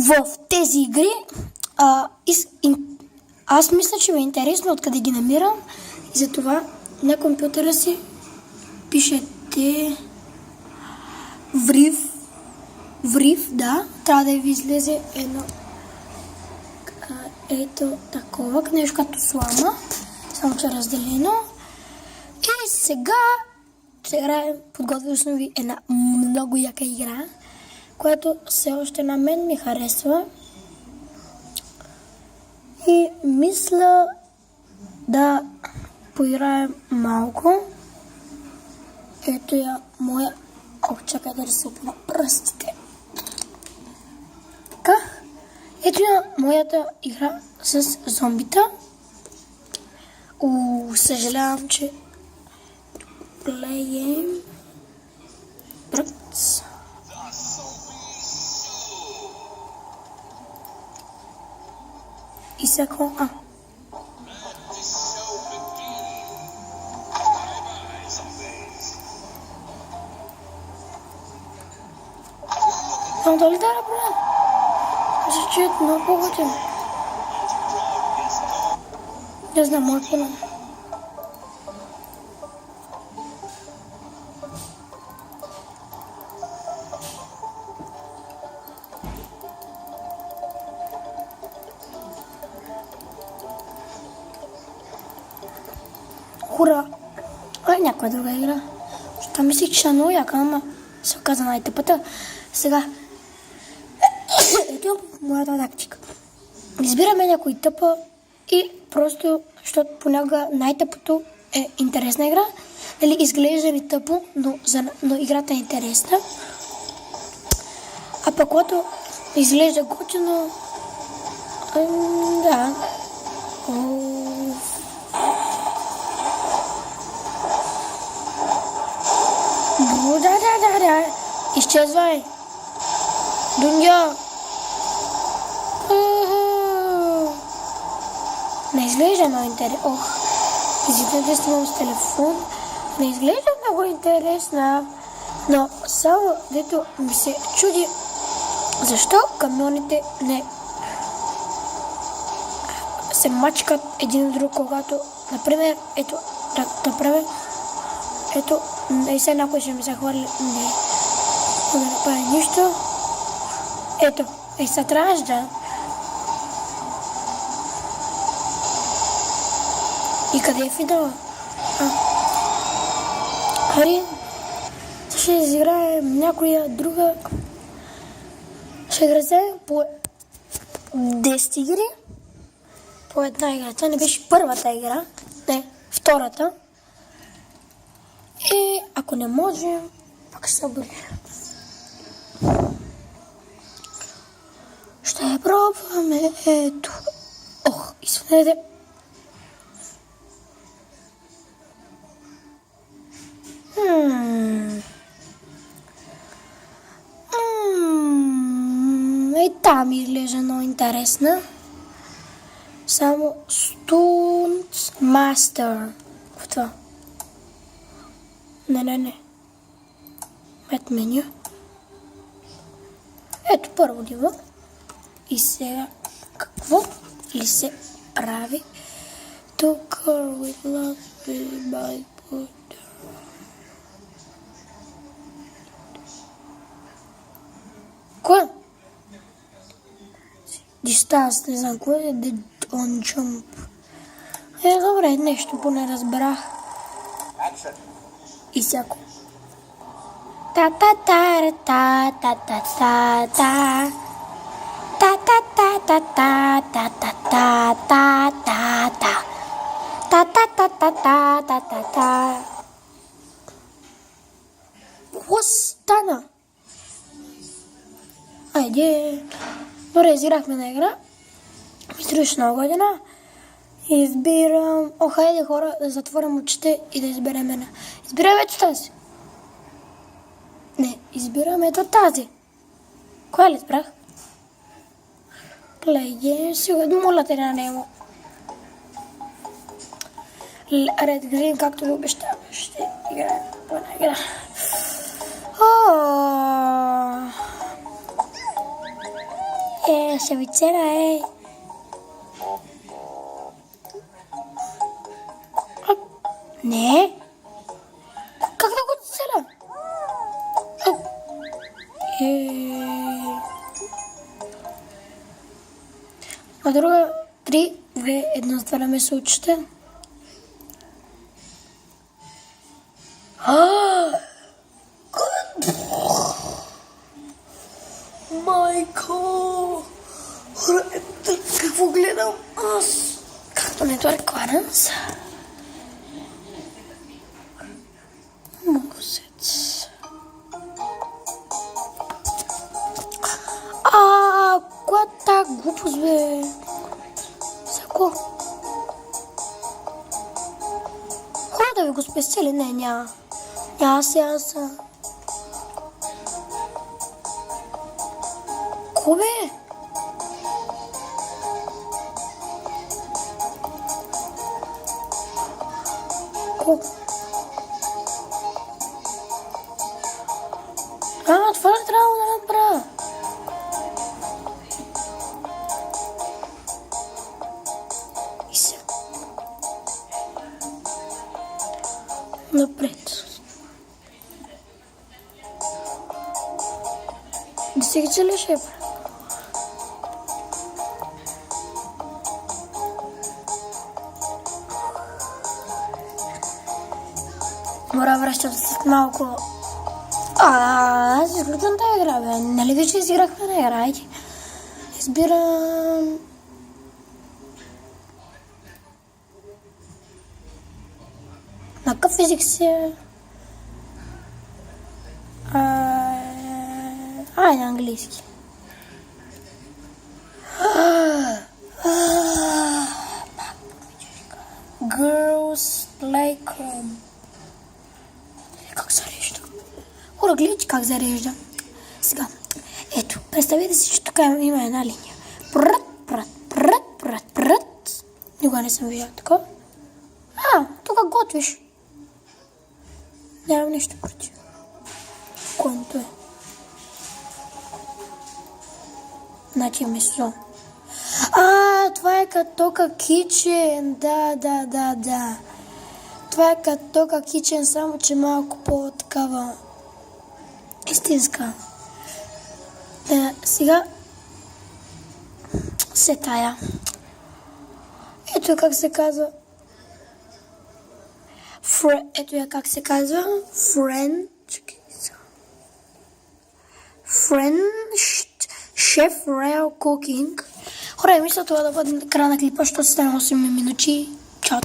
в тези игри. Аз мисля, че ми е интересно откъде ги намирам и затова на компютъра си пишете Врив, да, трябва да ви излезе едно ето такова, нещо като слама, само че разделено. И сега ще играем, подготвил съм ви една много яка игра, която все още на мен ми харесва. И мисля да поиграем малко. Ето я моя... чакай да се опна пръстите. Така. Ето я моята игра с зомбита. Съжалявам, че плеем пръц. И сега... Там дали да направя? Мисля, че е много по-готин. Не знам, мой план. Хура! Някаква друга игра. Що мислих, че е много яка, ама се оказа най-тъпата. Сега, ето моята тактика. Избираме някой тъпа и просто, защото понякога най-тъпото е интересна игра. Нали, изглежда ви тъпо, но играта е интересна. А пък когато изглежда готино, да. Да. Изчезвай. Дуня. Не изглежда много интересно. Извинете, снимам с телефон. Не изглежда много интересна. Но само дето ми се чуди защо камионите не се мачкат един от друг, когато, например, ето, направя, ето, и сега някой ще ми захвърли, не направя нищо. Ето, сега трябваш да. И къде е финала? Хари, ще изиграем някоя друга. Ще играем по 10 игри. По една игра. Това не беше първата игра. Не, втората. И ако не можем, пак ще се бъде. Ще пробваме ето. Извинете. И там изглежда много интересна. Само Stunt Master. В това. Не. Мет меню. Ето първо ниво. И сега какво ли се прави? Тук with love by put. Кое? Дистанс, не знам кое е on jump. Добре, нещо поне разбрах. И всяко. Та-та-та-та-та-та-та-та. Та-та-та-та-та-та-та-та-та. Та-та-та-та-та-та-та-та. Какво стана? Айде. Добре, изиграхме на игра. Мистриш много година. Избирам... хайде хора, да затворим очите и да изберем една. Избирам ето тази. Не, избирам ето тази. Коя ли избрах? Плейгейм, сега моля те на него. Ред Грин, както ви обещавам, ще играем по една игра. Шевицера, Не. Как да го целя? А друга 3, 2, 1, затваряме се очите. Майко! Какво гледам аз? Както не това Clarence. Мозец. Коя е тая глупост, бе? Всяко. Хора да ви го спести ли? Не, няма. Няма сеанса. Ко, бе? Ко? Това ли трябва да направя? И се. Напред. Да си ги целиш, бе? Мора връщам се след малко. Аз изключвам тази игра, бе. Нали вече изиграхме на игра, айде. Избирам... На какъв език си? Айде, английски. Girls Playground. Как зарежда? Хора, гледайте как зарежда. Сега, ето, представете си, че тук има една линия. Прът. Никога не съм виждала такова. Тук готвиш. Нямам нещо против. Конто е. Значи месо. Това е като кичен. Да. Това е като кичен, само че малко по-такава истинска. Сега се тая. Ето как се казва. Ето я как се казва. French Chef Real Cooking. Хора, мисля това да бъде края на клипа, защото стана 8 минути. Чао.